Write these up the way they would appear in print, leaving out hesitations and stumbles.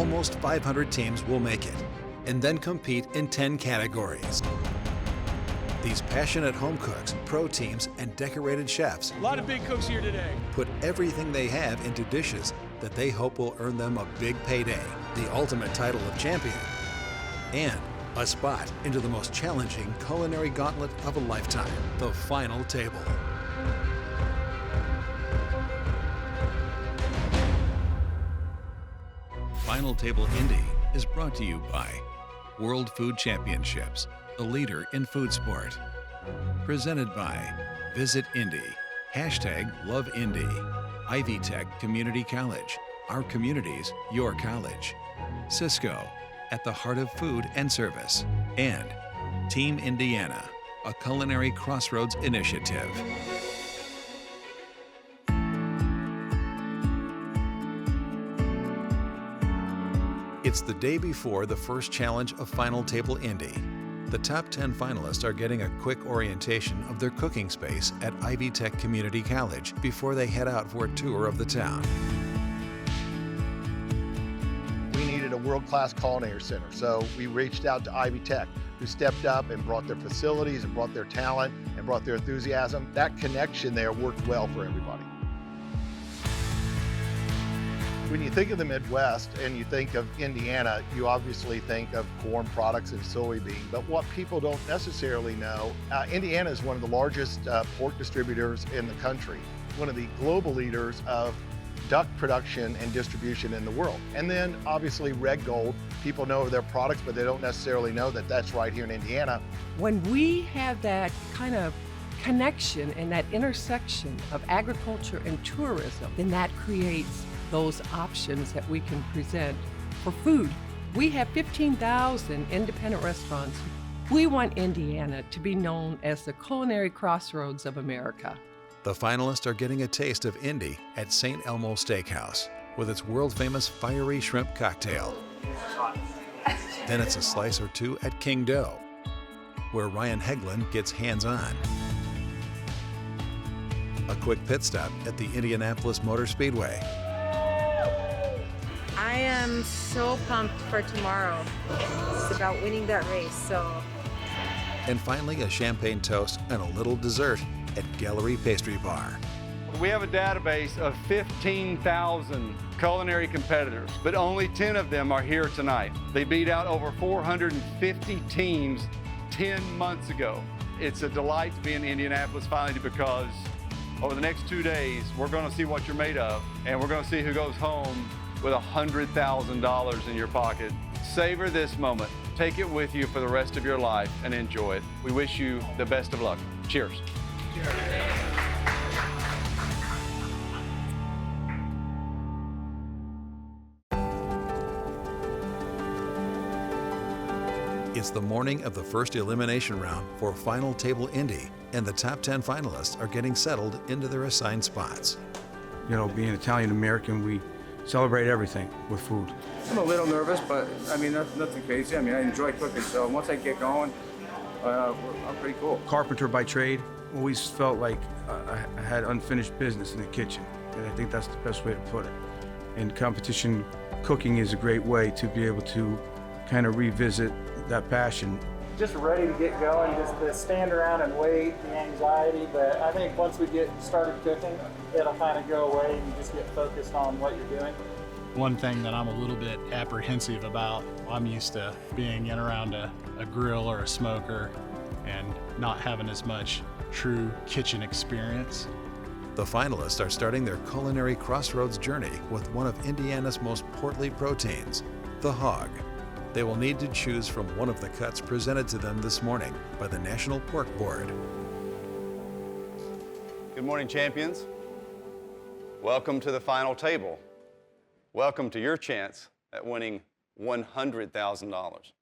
almost 500 teams will make it and then compete in 10 categories. These passionate home cooks, pro teams, and decorated chefs, a lot of big cooks here today, put everything they have into dishes that they hope will earn them a big payday, the ultimate title of champion, and a spot into the most challenging culinary gauntlet of a lifetime, the final table. Final Table Indy is brought to you by World Food Championships, a leader in food sport. Presented by Visit Indy, #LoveIndy, Ivy Tech Community College, our communities, your college. Cisco, at the heart of food and service. And Team Indiana, a culinary crossroads initiative. It's the day before the first challenge of Final Table Indy. The top 10 finalists are getting a quick orientation of their cooking space at Ivy Tech Community College before they head out for a tour of the town. We needed a world-class culinary center, so we reached out to Ivy Tech, who stepped up and brought their facilities and brought their talent and brought their enthusiasm. That connection there worked well for everybody. When you think of the Midwest and you think of Indiana, you obviously think of corn products and soybean, but what people don't necessarily know, Indiana is one of the largest pork distributors in the country, one of the global leaders of duck production and distribution in the world. And then obviously Red Gold, people know their products, but they don't necessarily know that that's right here in Indiana. When we have that kind of connection and that intersection of agriculture and tourism, then that creates those options that we can present for food. We have 15,000 independent restaurants. We want Indiana to be known as the culinary crossroads of America. The finalists are getting a taste of Indy at St. Elmo Steakhouse with its world-famous fiery shrimp cocktail. Then it's a slice or two at King Dough, where Ryan Heglin gets hands-on. A quick pit stop at the Indianapolis Motor Speedway. I am so pumped for tomorrow. It's about winning that race, so. And finally, a champagne toast and a little dessert at Gallery Pastry Bar. We have a database of 15,000 culinary competitors, but only 10 of them are here tonight. They beat out over 450 teams 10 months ago. It's a delight to be in Indianapolis finally, because over the next 2 days, we're gonna see what you're made of, and we're gonna see who goes home with $100,000 in your pocket. Savor this moment. Take it with you for the rest of your life and enjoy it. We wish you the best of luck. Cheers. Cheers. It's the morning of the first elimination round for Final Table Indy, and the top 10 finalists are getting settled into their assigned spots. You know, being Italian-American, we celebrate everything with food. I'm a little nervous, but I mean, nothing crazy. I mean, I enjoy cooking, so once I get going, I'm pretty cool. Carpenter by trade, always felt like I had unfinished business in the kitchen, and I think that's the best way to put it. And competition cooking is a great way to be able to kind of revisit that passion. Just ready to get going, just to stand around and wait, the anxiety, but I think once we get started cooking, it'll kind of go away and you just get focused on what you're doing. One thing that I'm a little bit apprehensive about, I'm used to being in around a grill or a smoker and not having as much true kitchen experience. The finalists are starting their culinary crossroads journey with one of Indiana's most portly proteins, the hog. They will need to choose from one of the cuts presented to them this morning by the National Pork Board. Good morning, champions. Welcome to the final table. Welcome to your chance at winning $100,000.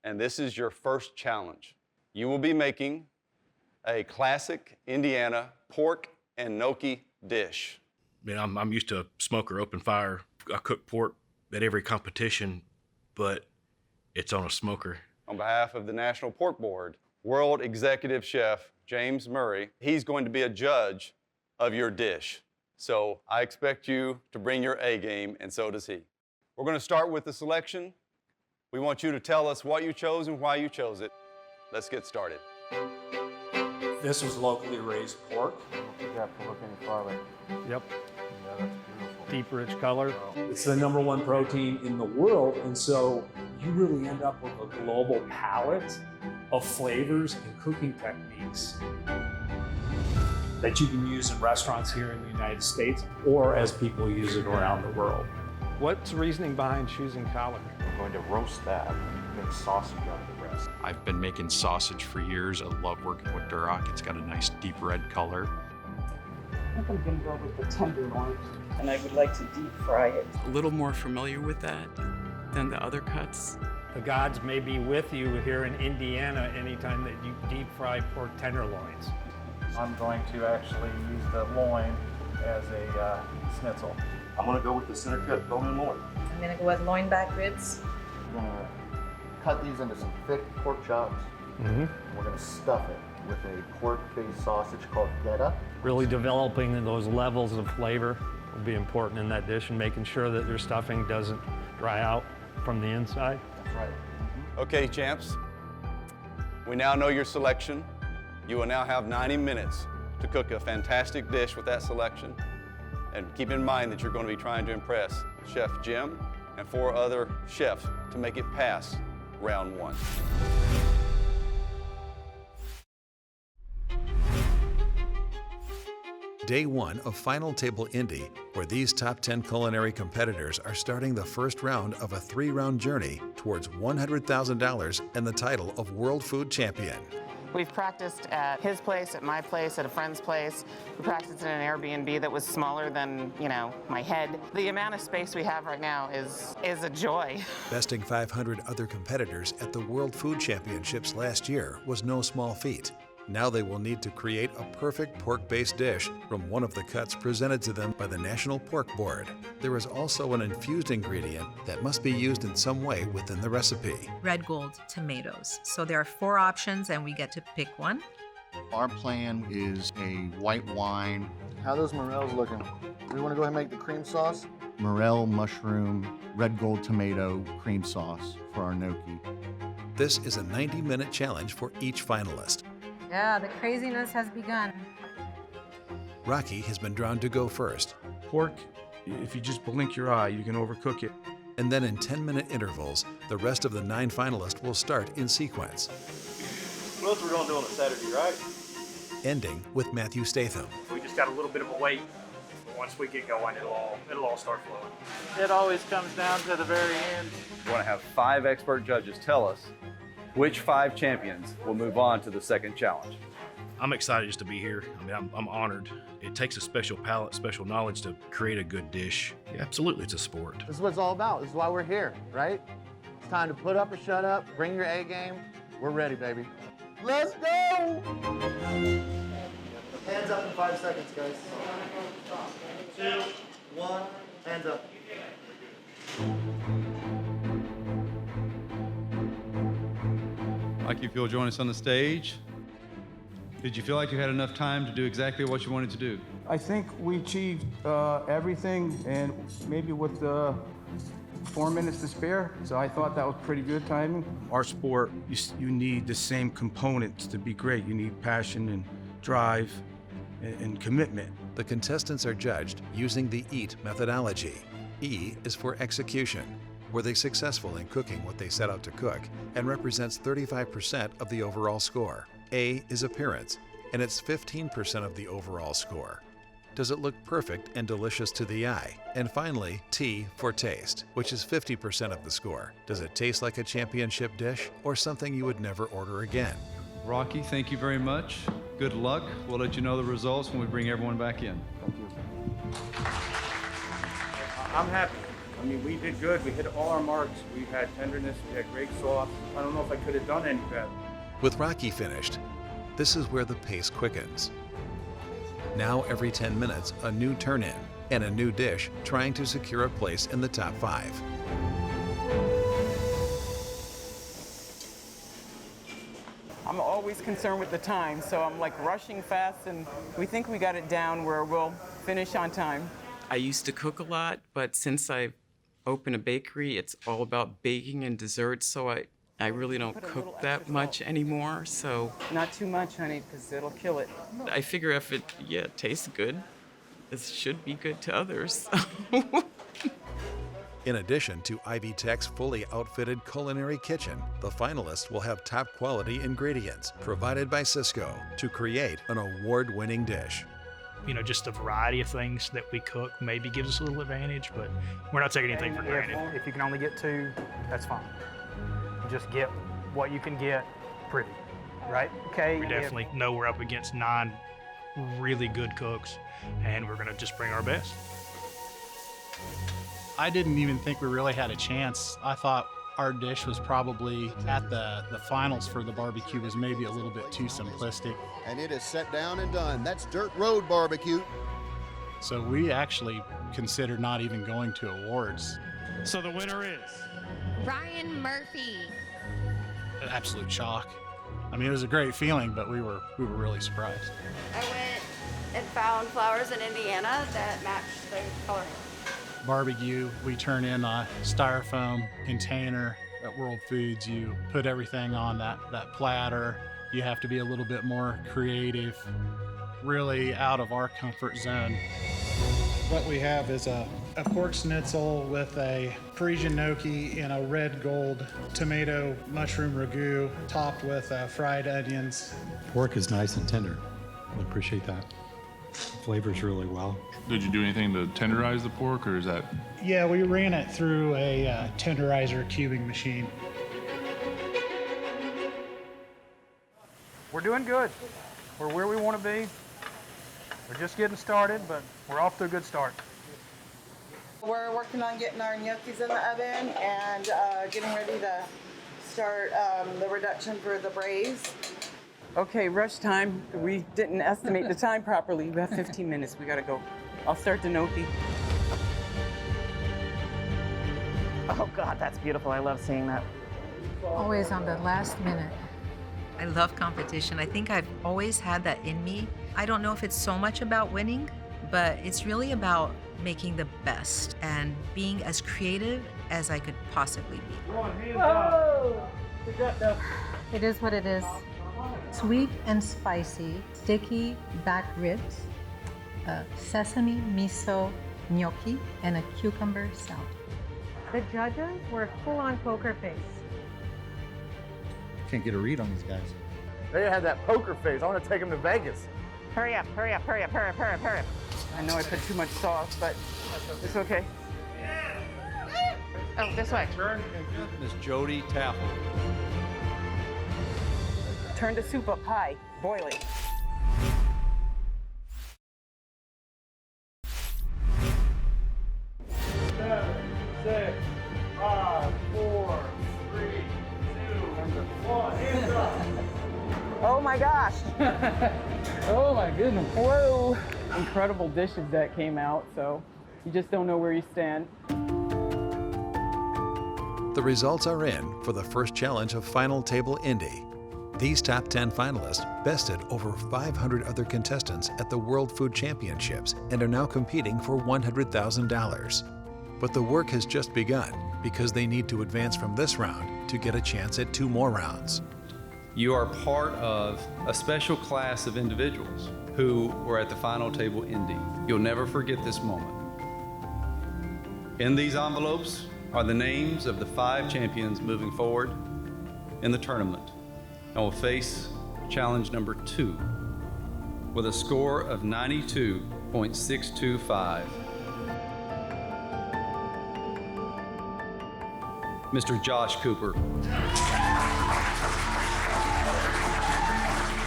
And this is your first challenge. You will be making a classic Indiana pork and gnocchi dish. Man, I'm used to smoker, open fire. I cook pork at every competition, but it's on a smoker. On behalf of the National Pork Board, World Executive Chef James Murray, he's going to be a judge of your dish. So I expect you to bring your A game, and so does he. We're going to start with the selection. We want you to tell us what you chose and why you chose it. Let's get started. This was locally raised pork. You have to look any farther. Yep. Yeah, that's beautiful. Deep, rich color. It's the #1 protein in the world, and so you really end up with a global palette of flavors and cooking techniques that you can use in restaurants here in the United States or as people use it around the world. What's the reasoning behind choosing collard? I'm going to roast that and make sausage out of the rest. I've been making sausage for years. I love working with Duroc. It's got a nice deep red color. I think I'm gonna go with the tenderloin, and I would like to deep fry it. A little more familiar with that than the other cuts. The gods may be with you here in Indiana anytime that you deep fry pork tenderloins. I'm going to actually use the loin as a schnitzel. I'm going to go with the center cut bone-in loin. I'm gonna go with loin back ribs. We're going to cut these into some thick pork chops. Mm-hmm. We're going to stuff it with a pork-based sausage called feta. Really developing those levels of flavor will be important in that dish and making sure that your stuffing doesn't dry out from the inside. That's right. Okay, champs. We now know your selection. You will now have 90 minutes to cook a fantastic dish with that selection. And keep in mind that you're going to be trying to impress Chef Jim and 4 other chefs to make it past round 1. Day 1 of Final Table Indy, where these top 10 culinary competitors are starting the first round of a 3-round journey towards $100,000 and the title of World Food Champion. We've practiced at his place, at my place, at a friend's place. We practiced in an Airbnb that was smaller than, my head. The amount of space we have right now is a joy. Besting 500 other competitors at the World Food Championships last year was no small feat. Now they will need to create a perfect pork-based dish from one of the cuts presented to them by the National Pork Board. There is also an infused ingredient that must be used in some way within the recipe. Red Gold tomatoes. So there are 4 options and we get to pick one. Our plan is a white wine. How are those morels looking? Do we want to go ahead and make the cream sauce? Morel, mushroom, red gold tomato cream sauce for our gnocchi. This is a 90-minute challenge for each finalist. Yeah, the craziness has begun. Rocky has been drawn to go first. Pork, if you just blink your eye, you can overcook it. And then in 10-minute intervals, the rest of the 9 finalists will start in sequence. What else are we going to do on a Saturday, right? Ending with Matthew Statham. We just got a little bit of a wait. Once we get going, it'll all start flowing. It always comes down to the very end. We want to have 5 expert judges tell us which 5 champions will move on to the second challenge. I'm excited just to be here. I mean, I'm honored. It takes a special palate, special knowledge to create a good dish. Yeah, absolutely, it's a sport. This is what it's all about. This is why we're here, right? It's time to put up or shut up, bring your A game. We're ready, baby. Let's go! Hands up in 5 seconds, guys. 2, 1, hands up. Mike, if you'll join us on the stage. Did you feel like you had enough time to do exactly what you wanted to do? I think we achieved everything, and maybe with 4 minutes to spare, so I thought that was pretty good timing. Our sport, you need the same components to be great. You need passion and drive and commitment. The contestants are judged using the EAT methodology. E is for execution. Were they successful in cooking what they set out to cook, and represents 35% of the overall score. A is appearance, and it's 15% of the overall score. Does it look perfect and delicious to the eye? And finally, T for taste, which is 50% of the score. Does it taste like a championship dish or something you would never order again? Rocky, thank you very much. Good luck. We'll let you know the results when we bring everyone back in. Thank you. I'm happy. I mean, we did good. We hit all our marks. We had tenderness. We had great sauce. I don't know if I could have done any better. With Rocky finished, this is where the pace quickens. Now every 10 minutes, a new turn-in and a new dish trying to secure a place in the top 5. I'm always concerned with the time, so I'm like rushing fast, and we think we got it down where we'll finish on time. I used to cook a lot, but since I open a bakery, it's all about baking and desserts, so I really don't cook that much anymore, so. Not too much, honey, because it'll kill it. I figure if it tastes good, it should be good to others. In addition to Ivy Tech's fully outfitted culinary kitchen, the finalists will have top quality ingredients provided by Cisco to create an award-winning dish. You know, just the variety of things that we cook maybe gives us a little advantage, but we're not taking anything for granted. If you can only get 2, that's fine. Just get what you can get pretty, right? Okay. We definitely know we're up against 9 really good cooks, and we're gonna just bring our best. I didn't even think we really had a chance. I thought our dish was probably at the finals for the barbecue was maybe a little bit too simplistic. And it is set down and done. That's Dirt Road Barbecue. So we actually considered not even going to awards. So the winner is Ryan Murphy. An absolute shock. I mean, it was a great feeling, but we were really surprised. I went and found flowers in Indiana that matched the coloring. Barbecue, we turn in a styrofoam container at World Foods. You put everything on that platter. You have to be a little bit more creative, really out of our comfort zone. What we have is a pork schnitzel with a Parisian gnocchi and a red gold tomato mushroom ragu topped with fried onions. Pork is nice and tender. I appreciate that. Flavors really well. Did you do anything to tenderize the pork, or is that? Yeah, we ran it through a tenderizer cubing machine. We're doing good. We're where we want to be. We're just getting started, but we're off to a good start. We're working on getting our gnocchis in the oven and getting ready to start the reduction for the braise. Okay, rush time. We didn't estimate the time properly. We have 15 minutes. We gotta go. I'll start the gnocchi. Oh God, that's beautiful. I love seeing that. Always on the last minute. I love competition. I think I've always had that in me. I don't know if it's so much about winning, but it's really about making the best and being as creative as I could possibly be. Whoa! It is what it is. Sweet and spicy, sticky back ribs, a sesame miso gnocchi, and a cucumber salad. The judges were full-on poker face. Can't get a read on these guys. They had that poker face. I want to take them to Vegas. Hurry up, hurry up, hurry up, hurry up, hurry up, hurry up. I know I put too much sauce, but it's okay. Oh, this way. Miss Jody Taffel. Turn the soup up high, boiling. Seven, 6, 5, 4, 3, 2, 1. Hands up. Oh my gosh. Oh my goodness. Whoa. Incredible dishes that came out, so you just don't know where you stand. The results are in for the first challenge of Final Table Indy. These top 10 finalists bested over 500 other contestants at the World Food Championships and are now competing for $100,000. But the work has just begun because they need to advance from this round to get a chance at 2 more rounds. You are part of a special class of individuals who were at the Final Table Indy. You'll never forget this moment. In these envelopes are the names of the 5 champions moving forward in the tournament and will face challenge number 2 with a score of 92.625. Mr. Josh Cooper.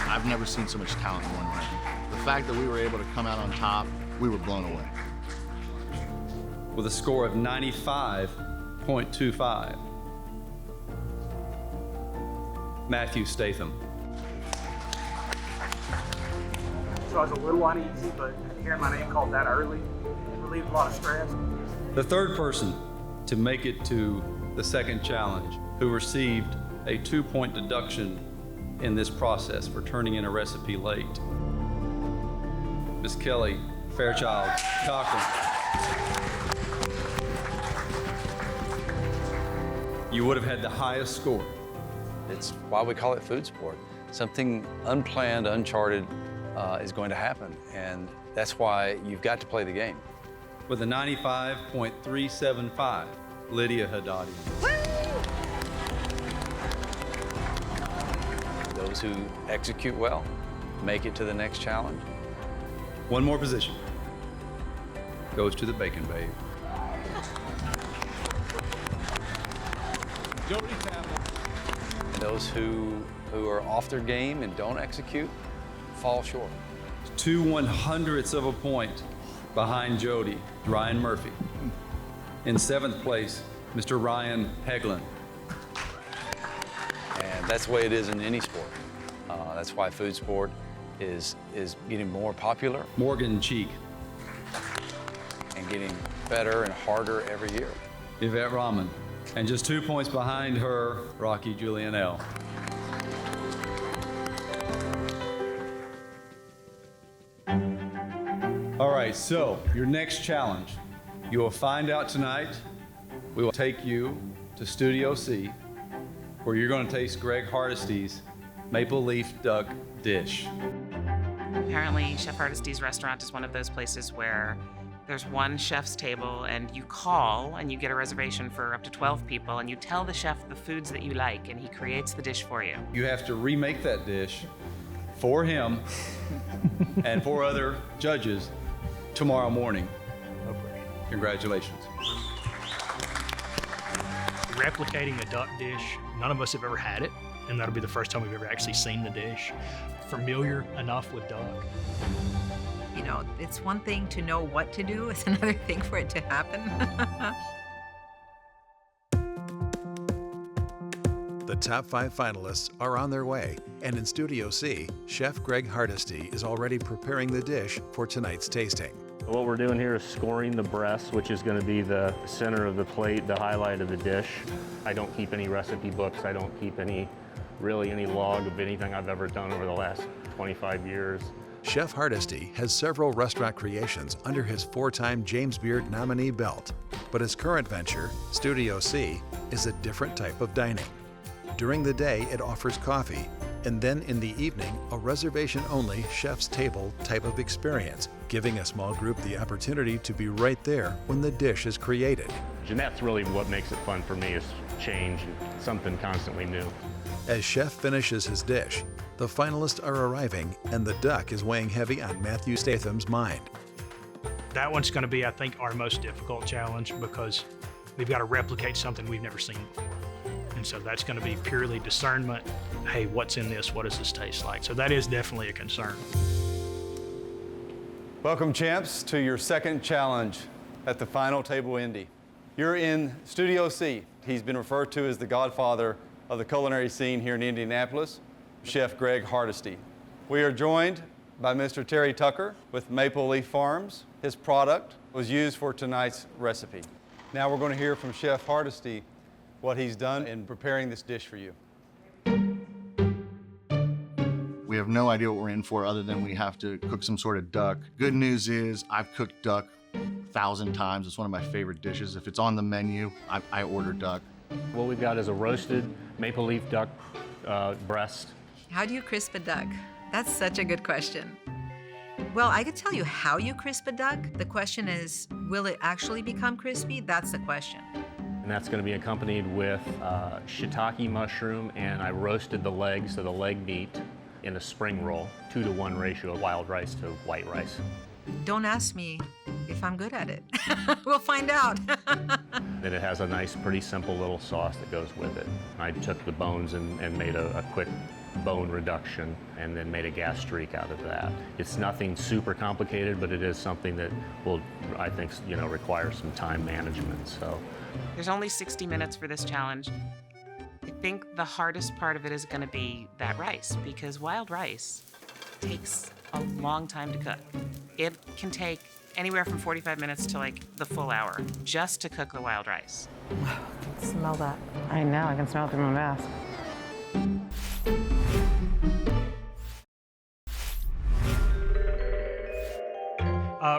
I've never seen so much talent in one round. The fact that we were able to come out on top, we were blown away. With a score of 95.25. Matthew Statham. So I was a little uneasy, but hearing my name called that early relieved a lot of stress. The third person to make it to the second challenge, who received a 2-point deduction in this process for turning in a recipe late. Miss Kelly Fairchild Cochran. you would have had the highest score. It's why we call it food sport. Something unplanned, uncharted is going to happen, and that's why you've got to play the game. With a 95.375, Lydia Haddadi. Those who execute well make it to the next challenge. One more position. Goes to the Bacon Babe. Jody Tamble. And those who are off their game and don't execute fall short. 2/100ths of a point behind Jody, Ryan Murphy. In 7th place, Mr. Ryan Heglin. And that's the way it is in any sport. That's why food sport is getting more popular. Morgan Cheek. And getting better and harder every year. Yvette Rahman. And just 2 points behind her, Rocky Julianelle. All right, so your next challenge. You will find out tonight. We will take you to Studio C, where you're going to taste Greg Hardesty's maple leaf duck dish. Apparently, Chef Hardesty's restaurant is one of those places where there's one chef's table and you call and you get a reservation for up to 12 people and you tell the chef the foods that you like and he creates the dish for you. You have to remake that dish for him and for other judges tomorrow morning. Congratulations. Replicating a duck dish, none of us have ever had it, and that'll be the first time we've ever actually seen the dish. Familiar enough with duck. You know, it's one thing to know what to do, it's another thing for it to happen. The top 5 finalists are on their way, and in Studio C, Chef Greg Hardesty is already preparing the dish for tonight's tasting. What we're doing here is scoring the breast, which is going to be the center of the plate, the highlight of the dish. I don't keep any recipe books. I don't keep any log of anything I've ever done over the last 25 years. Chef Hardesty has several restaurant creations under his 4-time James Beard nominee belt, but his current venture, Studio C, is a different type of dining. During the day, it offers coffee, and then in the evening, a reservation-only chef's table type of experience, giving a small group the opportunity to be right there when the dish is created. And that's really what makes it fun for me, is change and something constantly new. As Chef finishes his dish, the finalists are arriving, and the duck is weighing heavy on Matthew Statham's mind. That one's going to be, I think, our most difficult challenge because we've got to replicate something we've never seen before. And so that's going to be purely discernment. Hey, what's in this? What does this taste like? So that is definitely a concern. Welcome, champs, to your second challenge at the final table, Indy. You're in Studio C. He's been referred to as the godfather of the culinary scene here in Indianapolis, Chef Greg Hardesty. We are joined by Mr. Terry Tucker with Maple Leaf Farms. His product was used for tonight's recipe. Now we're going to hear from Chef Hardesty what he's done in preparing this dish for you. We have no idea what we're in for other than we have to cook some sort of duck. Good news is I've cooked duck 1,000 times. It's one of my favorite dishes. If it's on the menu, I order duck. What we've got is a roasted maple leaf duck breast. How do you crisp a duck? That's such a good question. Well, I could tell you how you crisp a duck. The question is, will it actually become crispy? That's the question. And that's going to be accompanied with shiitake mushroom, and I roasted the legs, so the leg meat, in a spring roll, 2-to-1 ratio of wild rice to white rice. Don't ask me if I'm good at it. We'll find out. Then it has a nice, pretty simple little sauce that goes with it. I took the bones and made a quick bone reduction and then made a gastrique out of that. It's nothing super complicated, but it is something that will, I think, require some time management. So There's only 60 minutes for this challenge. I think the hardest part of it is going to be that rice, because wild rice takes a long time to cook. It can take anywhere from 45 minutes to like the full hour just to cook the wild rice. I can smell that. I know, I can smell it through my mask.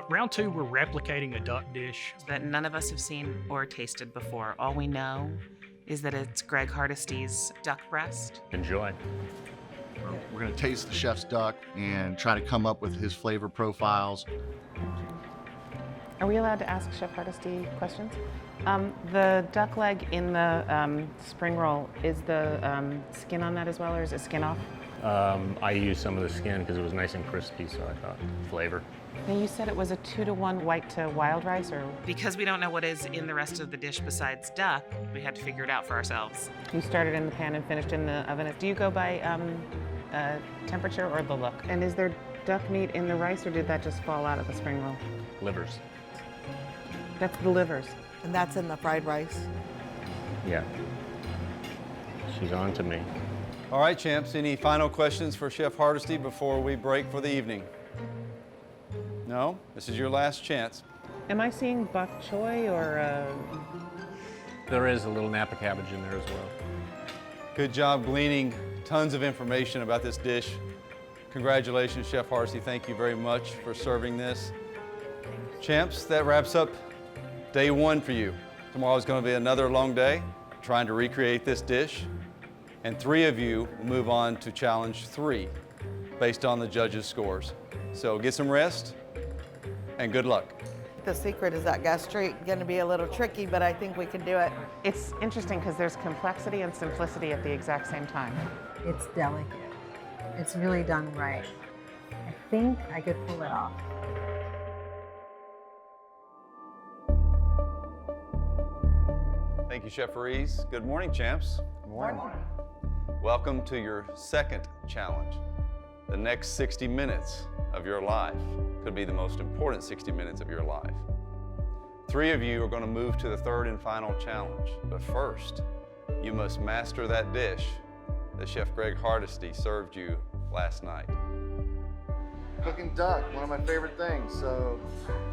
Round 2, we're replicating a duck dish that none of us have seen or tasted before. All we know is that it's Greg Hardesty's duck breast. Enjoy. We're gonna taste the chef's duck and try to come up with his flavor profiles. Are we allowed to ask Chef Hardesty questions? The duck leg in the spring roll, is the skin on that as well, or is it skin off? I used some of the skin because it was nice and crispy, so I thought flavor. Now you said it was a 2-to-1 white to wild rice, or? Because we don't know what is in the rest of the dish besides duck, we had to figure it out for ourselves. You started in the pan and finished in the oven. Do you go by temperature or the look? And is there duck meat in the rice, or did that just fall out of the spring roll? Livers. That's the livers. And that's in the fried rice. Yeah. She's on to me. All right, champs, any final questions for Chef Hardesty before we break for the evening? No? This is your last chance. Am I seeing bok choy or? There is a little Napa cabbage in there as well. Good job gleaning tons of information about this dish. Congratulations, Chef Hardesty. Thank you very much for serving this. Champs, that wraps up day one for you. Tomorrow is going to be another long day trying to recreate this dish. And 3 of you will move on to challenge 3 based on the judges' scores. So get some rest and good luck. The secret is that gastrique, going to be a little tricky, but I think we can do it. It's interesting because there's complexity and simplicity at the exact same time. It's delicate. It's really done right. I think I could pull it off. Thank you, Chef Rees. Good morning, champs. Good morning. Welcome to your second challenge. The next 60 minutes of your life could be the most important 60 minutes of your life. 3 of you are going to move to the third and final challenge. But first, you must master that dish that Chef Greg Hardesty served you last night. Cooking duck, one of my favorite things. So,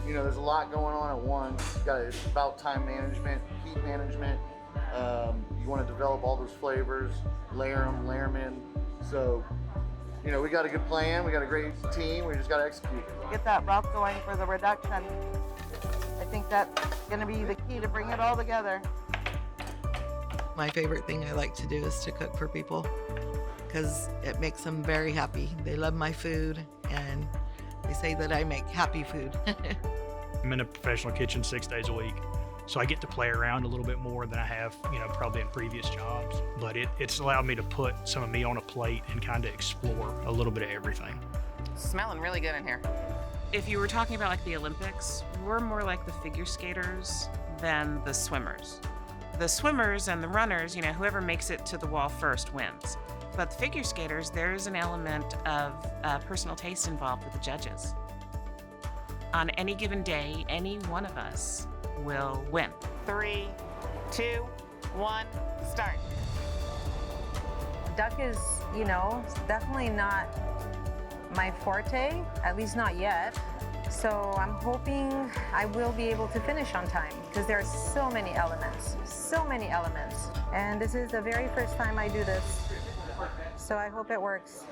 you know, there's a lot going on at once. It's about time management, heat management. You want to develop all those flavors, layer them in. So, you know, we got a good plan. We got a great team. We just got to execute. Get that broth going for the reduction. I think that's going to be the key to bring it all together. My favorite thing I like to do is to cook for people because it makes them very happy. They love my food and they say that I make happy food. I'm in a professional kitchen 6 days a week, so I get to play around a little bit more than I have, you know, probably in previous jobs. But it's allowed me to put some of me on a plate and kind of explore a little bit of everything. Smelling really good in here. If you were talking about like the Olympics, we're more like the figure skaters than the swimmers. The swimmers and the runners, you know, whoever makes it to the wall first wins. But the figure skaters, there's an element of personal taste involved with the judges. On any given day, any one of us will win. 3, 2, 1, start. Duck is, you know, definitely not my forte, at least not yet. So I'm hoping I will be able to finish on time because there are so many elements. And this is the very first time I do this. So I hope it works.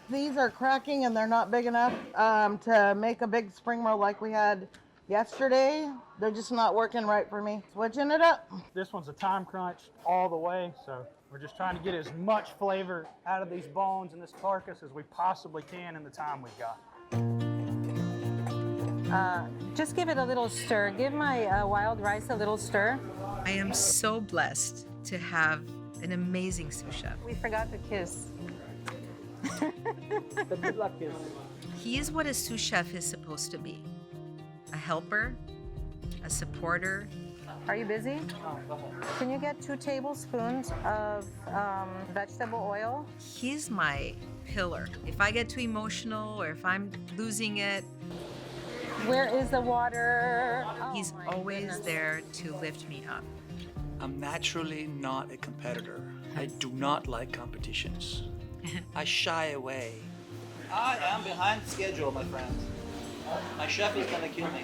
These are cracking and they're not big enough to make a big spring roll like we had yesterday. They're just not working right for me. Switching it up. This one's a time crunch all the way, so we're just trying to get as much flavor out of these bones and this carcass as we possibly can in the time we've got. Just give it a little stir. Give my wild rice a little stir. I am so blessed to have an amazing sous chef. We forgot to kiss. The good luck kiss. He is what a sous chef is supposed to be. A helper, a supporter. Are you busy? Can you get 2 tablespoons of vegetable oil? He's my pillar. If I get too emotional or if I'm losing it, where is the water? He's always there to lift me up. I'm naturally not a competitor. I do not like competitions. I shy away. I am behind schedule, my friend. My chef is gonna kill me.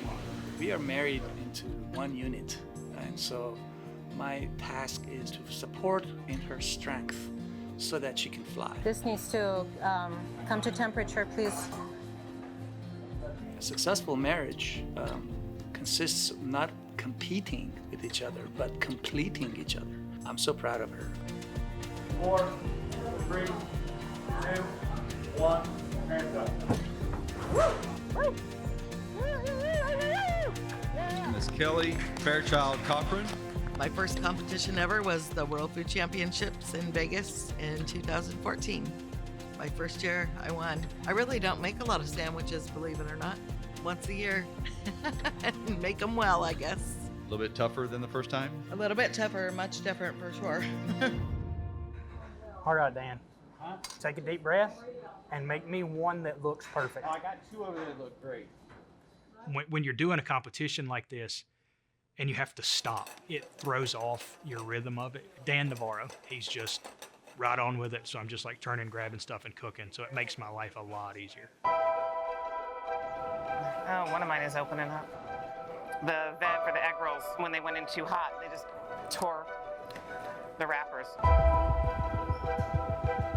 We are married into one unit, and so my task is to support in her strength so that she can fly. This needs to come to temperature, please. A successful marriage consists not competing with each other, but completing each other. I'm so proud of her. 4, 3, 2, 1, hands up. Miss Kelly Fairchild Cochran. My first competition ever was the World Food Championships in Vegas in 2014. My first year, I won. I really don't make a lot of sandwiches, believe it or not. Once a year. And make them well, I guess. A little bit tougher than the first time? A little bit tougher, much different for sure. All right, Dan. Take a deep breath and make me one that looks perfect. I got 2 over there that look great. When you're doing a competition like this and you have to stop, it throws off your rhythm of it. Dan Navarro, he's just right on with it. So I'm just like turning, grabbing stuff and cooking. So it makes my life a lot easier. Oh, one of mine is opening up. The veg for the egg rolls, when they went in too hot, they just tore the wrappers.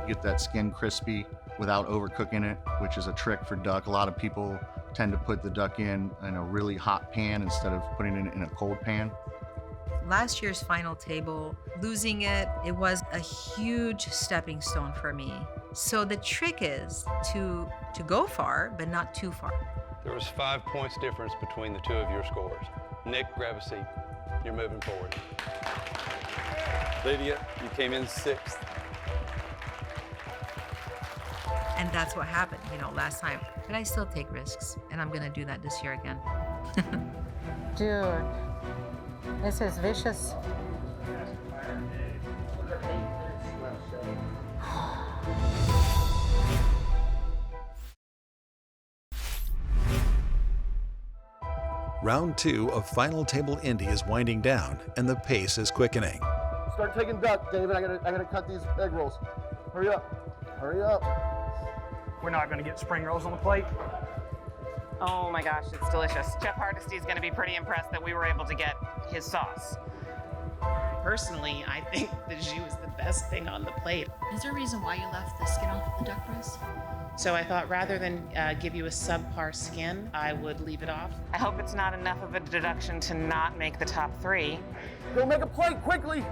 Get that skin crispy without overcooking it, which is a trick for duck. A lot of people tend to put the duck in a really hot pan instead of putting it in a cold pan. Last year's final table, losing it was a huge stepping stone for me. So the trick is to go far, but not too far. There was 5 points difference between the 2 of your scores. Nick, grab a seat. You're moving forward. Lydia, you came in 6th. And that's what happened, last time. But I still take risks, and I'm gonna do that this year again. Dude, this is vicious. Round 2 of Final Table Indy is winding down, and the pace is quickening. Start taking duck, David. I gotta cut these egg rolls. Hurry up. Hurry up. We're not gonna get spring rolls on the plate. Oh my gosh, it's delicious. Chef Hardesty's gonna be pretty impressed that we were able to get his sauce. Personally, I think the jus is the best thing on the plate. Is there a reason why you left the skin off of the duck breast? So I thought rather than give you a subpar skin, I would leave it off. I hope it's not enough of a deduction to not make the top 3. Go make a plate quickly.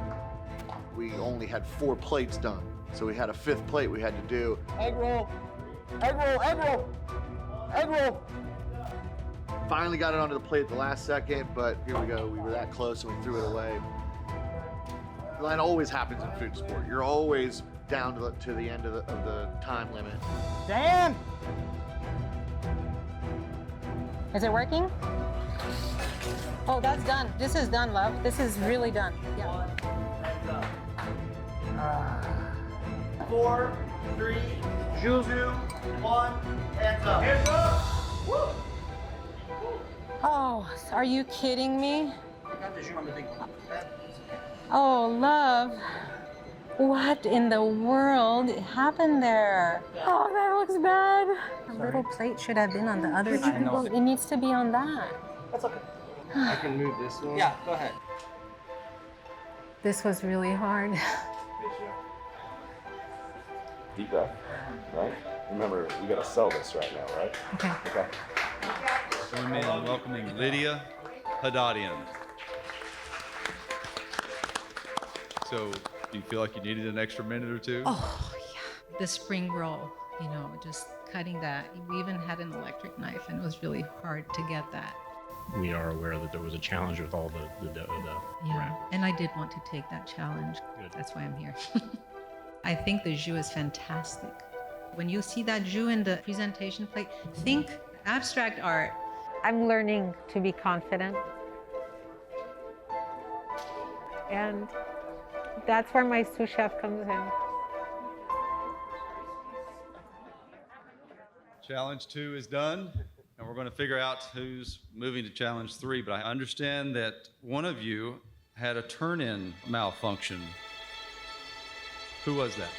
We only had 4 plates done, so we had a 5th plate we had to do. Egg roll. Egg roll, egg roll. Egg roll. Finally got it onto the plate at the last second, but here we go. We were that close and we threw it away. That always happens in food sport. You're always down to the end of the time limit. Dan! Is it working? Oh, that's done. This is done, love. This is really done. Yeah. 4, 3, 2, 1, hands up. Hands up! Woo! Oh, are you kidding me? I got the jus on the big one. Oh, love. What in the world happened there? Oh, that looks bad. A little plate should have been on the other table. It needs to be on that. That's okay. I can move this one. Yeah, go ahead. This was really hard. Deep breath, right? Remember, we gotta sell this right now, right? Okay. Okay. Join me in welcoming Lydia Haddadian. So, do you feel like you needed an extra minute or 2? Oh, yeah. The spring roll, just cutting that. We even had an electric knife, and it was really hard to get that. We are aware that there was a challenge with all the Yeah, and I did want to take that challenge. Good. That's why I'm here. I think the jus is fantastic. When you see that jus in the presentation plate, think abstract art. I'm learning to be confident. And that's where my sous chef comes in. Challenge 2 is done, and we're going to figure out who's moving to challenge 3. But I understand that one of you had a turn-in malfunction. Who was that?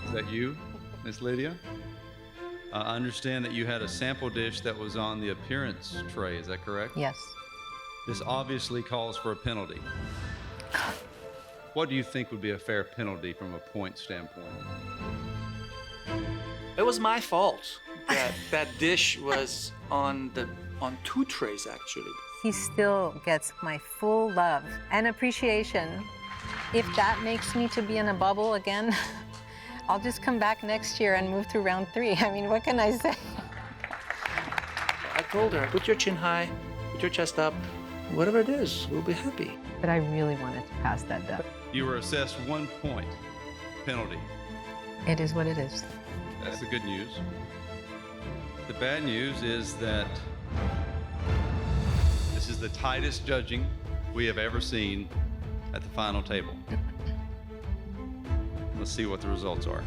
Is that you, Miss Lydia? I understand that you had a sample dish that was on the appearance tray. Is that correct? Yes. This obviously calls for a penalty. What do you think would be a fair penalty from a point standpoint? It was my fault that that dish was on the on 2 trays actually. He still gets my full love and appreciation. If that makes me to be in a bubble again, I'll just come back next year and move to round 3. I mean, what can I say? I told her, put your chin high, put your chest up, whatever it is, we'll be happy. But I really wanted to pass that duck. You were assessed 1 point penalty. It is what it is. That's the good news. The bad news is that this is the tightest judging we have ever seen at the final table. Let's see what the results are.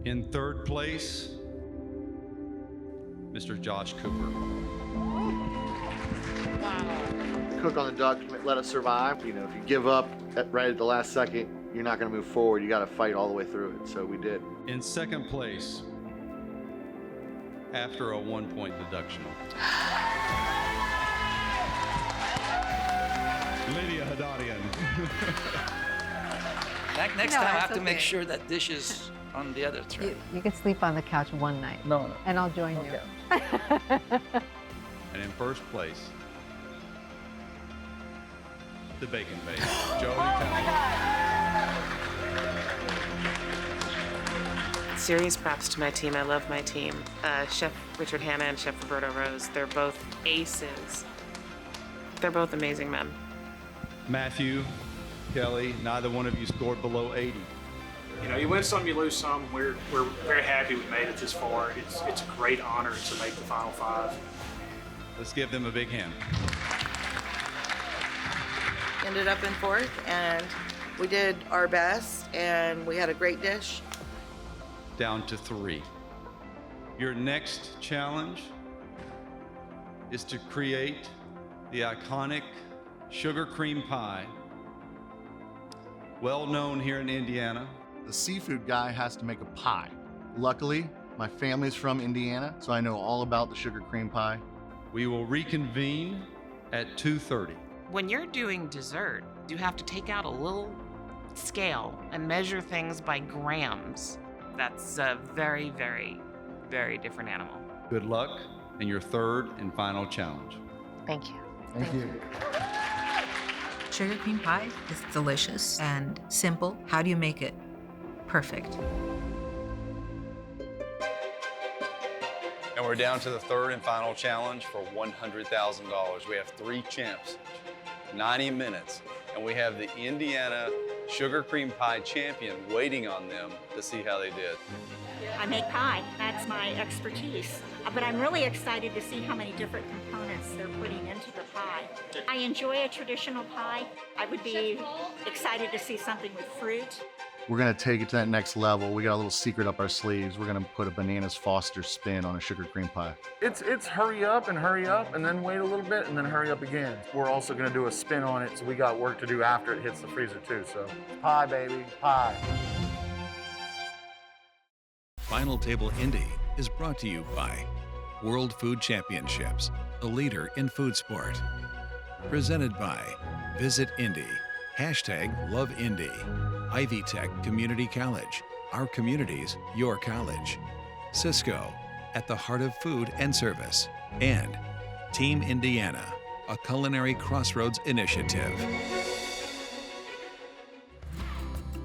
In 3rd place, Mr. Josh Cooper. Cook on the duck, let it survive. You know, if you give up right at the last second, you're not going to move forward. You got to fight all the way through it. So we did. In 2nd place, after a 1-point deduction. Lydia Haddadian. Next time I have to make sure that dish is on the other tray. You can sleep on the couch one night. No. And I'll join you. And in 1st place, the bacon bake, Joey Townsend. Serious props to my team. I love my team. Chef Richard Hanna and Chef Roberto Rose, they're both aces. They're both amazing men. Matthew, Kelly, neither one of you scored below 80. You know, you win some, you lose some. We're very happy we made it this far. It's a great honor to make the Final 5. Let's give them a big hand. Ended up in 4th, and we did our best, and we had a great dish. Down to 3. Your next challenge is to create the iconic sugar cream pie, well known here in Indiana. The seafood guy has to make a pie. Luckily, my family's from Indiana, so I know all about the sugar cream pie. We will reconvene at 2:30. When you're doing dessert, you have to take out a little scale and measure things by grams. That's a very, very, very different animal. Good luck in your 3rd and final challenge. Thank you. Thank you. Sugar cream pie is delicious and simple. How do you make it perfect? And we're down to the 3rd and final challenge for $100,000. We have 3 champs, 90 minutes, and we have the Indiana Sugar Cream Pie champion waiting on them to see how they did. I make pie. That's my expertise. But I'm really excited to see how many different components they're putting into the pie. I enjoy a traditional pie. I would be excited to see something with fruit. We're going to take it to that next level. We got a little secret up our sleeves. We're going to put a Bananas Foster spin on a sugar cream pie. It's hurry up, and then wait a little bit, and then hurry up again. We're also going to do a spin on it, so we got work to do after it hits the freezer too. So pie, baby, pie. Final Table Indy is brought to you by World Food Championships, a leader in food sport. Presented by Visit Indy, #LoveIndy, Ivy Tech Community College, our communities, your college. Cisco, at the heart of food and service. And Team Indiana, a culinary crossroads initiative.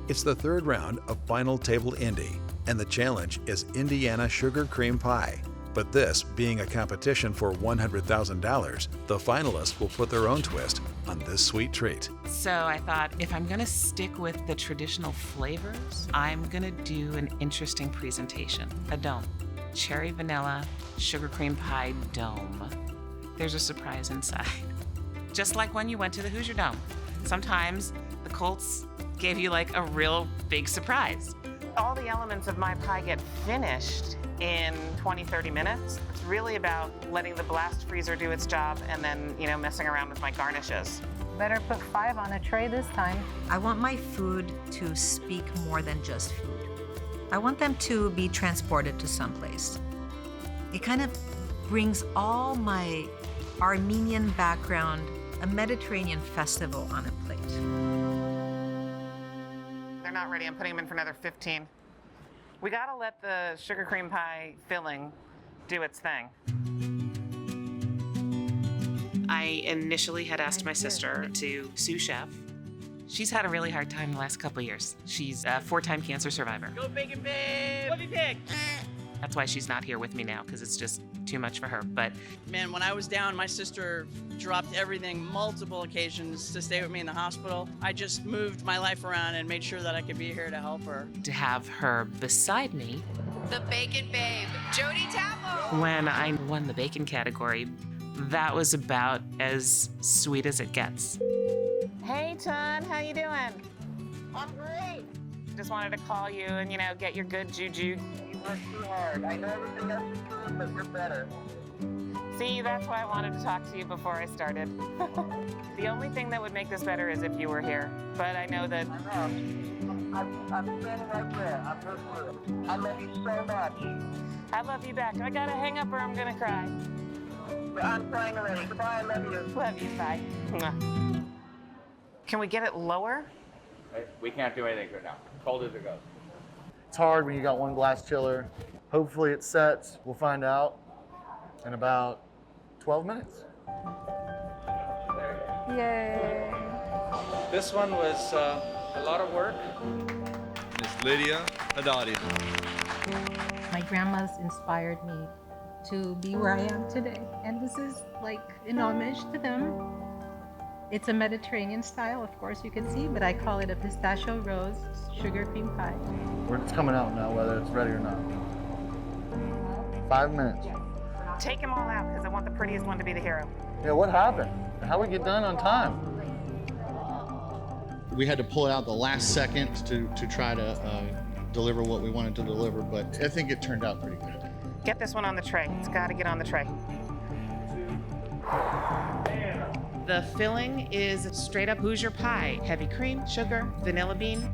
It's the 3rd round of Final Table Indy, and the challenge is Indiana Sugar Cream Pie. But this being a competition for $100,000, the finalists will put their own twist on this sweet treat. So I thought, if I'm gonna stick with the traditional flavors, I'm gonna do an interesting presentation. A dome. Cherry vanilla sugar cream pie dome. There's a surprise inside. Just like when you went to the Hoosier Dome. Sometimes the Colts gave you like a real big surprise. All the elements of my pie get finished in 20-30 minutes. It's really about letting the blast freezer do its job and then, messing around with my garnishes. Better put 5 on a tray this time. I want my food to speak more than just food. I want them to be transported to someplace. It kind of brings all my Armenian background, a Mediterranean festival on a plate. They're not ready. I'm putting them in for another 15. We gotta let the sugar cream pie filling do its thing. I initially had asked my sister to sous chef. She's had a really hard time the last couple of years. She's a 4-time cancer survivor. Go bacon, babe! Fluffy pig! That's why she's not here with me now, because it's just too much for her. But man, when I was down, my sister dropped everything multiple occasions to stay with me in the hospital. I just moved my life around and made sure that I could be here to help her. to have her beside me The Bacon Babe, Jody Tappo. when I won the bacon category, that was about as sweet as it gets. Hey, Ton, how you doing? I'm great. Just wanted to call you and, get your good juju. You work too hard. I know everything else is good, but you're better. See, that's why I wanted to talk to you before I started. The only thing that would make this better is if you were here. But I know that... I'm standing right there. I'm here for you. I love you so much. I love you back. I gotta hang up or I'm gonna cry. I'm crying already. Goodbye, I love you. Love you, bye. Mwah. Can we get it lower? We can't do anything right now. Cold as it goes. It's hard when you got one glass chiller. Hopefully it sets. We'll find out in about 12 minutes. Yay. This one was a lot of work. Miss Lydia Haddadian. My grandma's inspired me to be where I am today. And this is like an homage to them. It's a Mediterranean style, of course you can see, but I call it a pistachio rose sugar cream pie. It's coming out now, whether it's ready or not. 5 minutes. Take them all out, because I want the prettiest one to be the hero. Yeah, what happened? How we get done on time? We had to pull it out the last second to try to deliver what we wanted to deliver, but I think it turned out pretty good. Get this one on the tray. It's got to get on the tray. The filling is straight up Hoosier pie. Heavy cream, sugar, vanilla bean.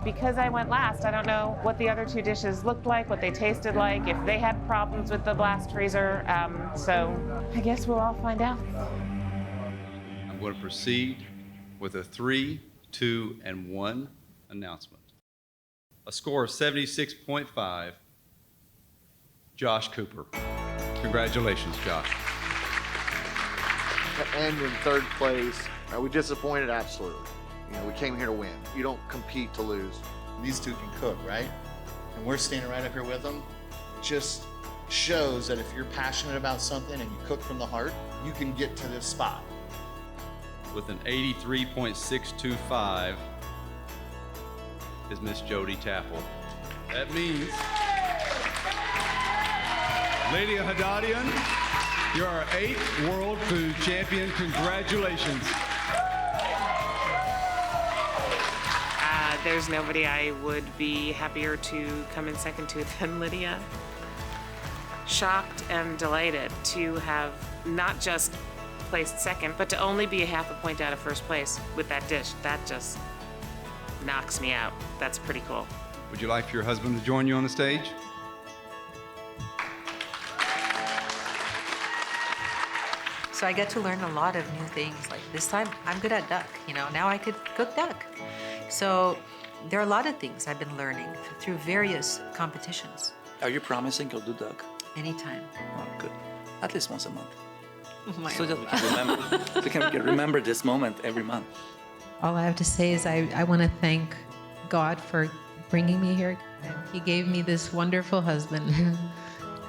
Because I went last, I don't know what the other two dishes looked like, what they tasted like, if they had problems with the blast freezer. So I guess we'll all find out. I'm going to proceed with a 3, 2, and 1 announcement. A score of 76.5, Josh Cooper. Congratulations, Josh. To end in third place, are we disappointed? Absolutely. We came here to win. You don't compete to lose. These two can cook, right? And we're standing right up here with them. Just shows that if you're passionate about something and you cook from the heart, you can get to this spot. With an 83.625 is Miss Jody Tapple. That means Lydia Haddadian, you're our 8th World Food Champion. Congratulations. There's nobody I would be happier to come in second to than Lydia. Shocked and delighted to have not just placed second, but to only be a half a point out of first place with that dish. That just knocks me out. That's pretty cool. Would you like for your husband to join you on the stage? So I get to learn a lot of new things. Like this time, I'm good at duck. Now I could cook duck. So there are a lot of things I've been learning through various competitions. Are you promising you'll do duck? Anytime. Oh, good. At least once a month. Oh So that we can remember, we can remember this moment every month. All I have to say is I want to thank God for bringing me here. He gave me this wonderful husband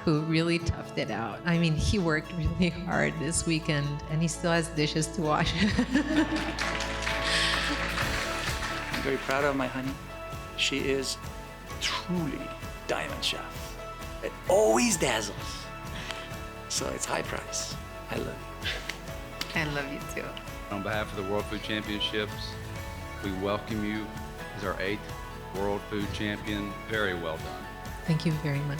who really toughed it out. I mean, he worked really hard this weekend and he still has dishes to wash. I'm very proud of my honey. She is truly diamond chef. It always dazzles. So it's high price. I love you. I love you too. On behalf of the World Food Championships, we welcome you as our 8th World Food Champion. Very well done. Thank you very much.